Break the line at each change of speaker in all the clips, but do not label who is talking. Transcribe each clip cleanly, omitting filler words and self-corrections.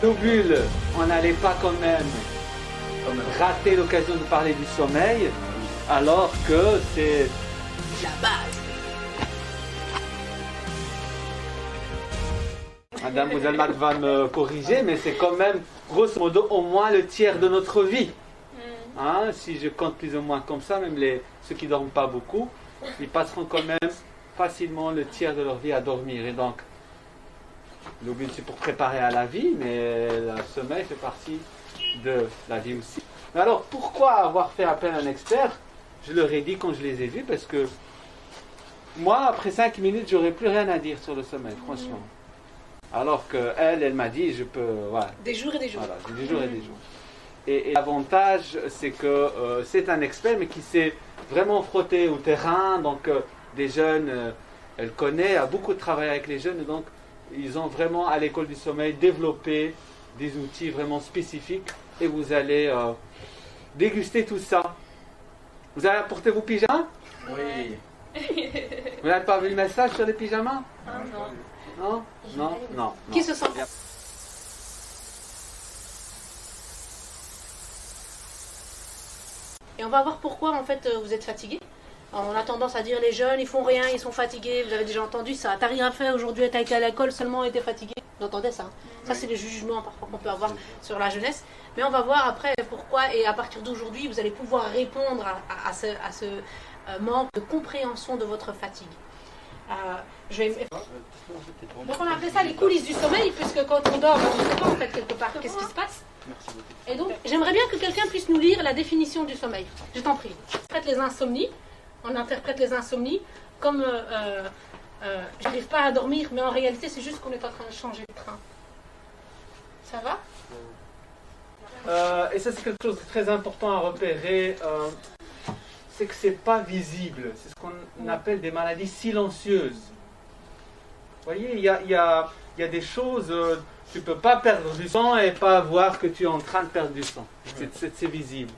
nos bulles, on n'allait pas quand même rater l'occasion de parler du sommeil, alors que c'est
La base.
Madame Mouzelmak va me corriger, mais c'est quand même, grosso modo, au moins le tiers de notre vie. Hein, si je compte plus ou moins comme ça, même ceux qui ne dorment pas beaucoup, ils passeront quand même facilement le tiers de leur vie à dormir. Et donc, le but c'est pour préparer à la vie, mais le sommeil fait partie de la vie aussi. Mais alors, pourquoi avoir fait appel à un expert? Je leur ai dit quand je les ai vus, parce que moi, après 5 minutes, j'aurais plus rien à dire sur le sommeil, franchement. Alors qu'elle m'a dit, je peux... Voilà.
Des jours et des jours.
Voilà, des jours et des jours. Et l'avantage, c'est que c'est un expert, mais qui s'est vraiment frotté au terrain. Donc, des jeunes, elle connaît, a beaucoup travaillé avec les jeunes. Et donc, ils ont vraiment, à l'école du sommeil, développé des outils vraiment spécifiques. Et vous allez déguster tout ça. Vous allez apporter vos pyjamas?
Oui.
Vous n'avez pas vu le message sur les pyjamas?
Non.
Non? Non? Non.
Qui se sent
Bien.
Et on va voir pourquoi en fait vous êtes fatigué. On a tendance à dire les jeunes ils font rien, ils sont fatigués. Vous avez déjà entendu ça. T'as rien fait aujourd'hui, t'as été à l'école seulement et t'es fatigué. Vous entendez ça? Ça c'est les jugements parfois qu'on peut avoir sur la jeunesse. Mais on va voir après pourquoi et à partir d'aujourd'hui vous allez pouvoir répondre à ce manque de compréhension de votre fatigue. Donc on a appelé ça les coulisses du sommeil, puisque quand on dort, on ne sait pas en fait quelque part qu'est-ce qui se passe. Et donc j'aimerais bien que quelqu'un puisse nous lire la définition du sommeil. Je t'en prie. On interprète les insomnies comme j'arrive pas à dormir, mais en réalité c'est juste qu'on est en train de changer de train. Ça va?
Et ça c'est quelque chose de très important à repérer. C'est que c'est pas visible. C'est ce qu'on appelle des maladies silencieuses. Vous voyez, il y a des choses, tu peux pas perdre du sang et pas voir que tu es en train de perdre du sang. C'est visible.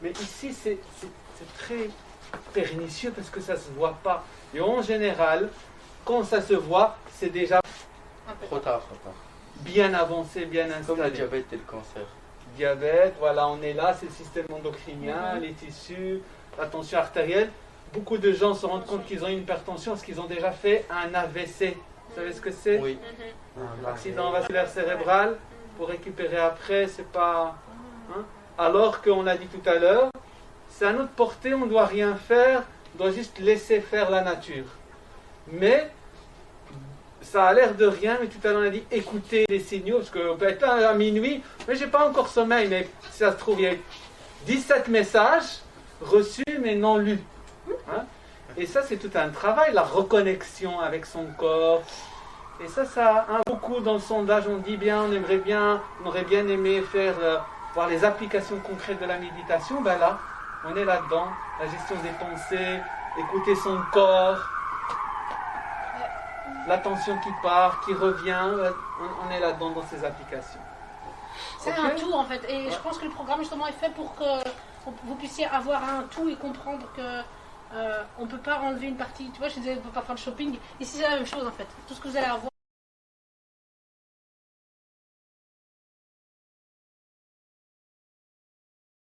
Mais ici, c'est très pernicieux parce que ça se voit pas. Et en général, quand ça se voit, c'est déjà
Trop tard.
bien avancé, bien
Comme le
installé.
diabète et le cancer.
Diabète, voilà, on est là, c'est le système endocrinien, les tissus, la tension artérielle. Beaucoup de gens se rendent compte qu'ils ont une hypertension parce qu'ils ont déjà fait un AVC. Vous savez ce que c'est?
Oui.
Accident vasculaire cérébral. Pour récupérer après, c'est pas... hein? Alors qu'on a dit tout à l'heure, c'est à notre portée, on ne doit rien faire, on doit juste laisser faire la nature. Mais ça a l'air de rien, mais tout à l'heure on a dit écoutez les signaux, parce qu'on peut être là à minuit, mais j'ai pas encore sommeil, mais si ça se trouve, il y a 17 messages reçus mais non lus. Hein? Et ça, c'est tout un travail, la reconnexion avec son corps. Et ça, hein, beaucoup dans le sondage, on dit bien, on aurait bien aimé faire, voir les applications concrètes de la méditation. Ben là, on est là-dedans, la gestion des pensées, écouter son corps, l'attention qui part, qui revient, on est là-dedans dans ces applications.
C'est un tout en fait. Et je pense que le programme justement est fait pour que vous puissiez avoir un tout et comprendre que on ne peut pas enlever une partie. Tu vois, je disais, on ne peut pas faire le shopping. Ici, c'est la même chose en fait. Tout ce que vous allez avoir.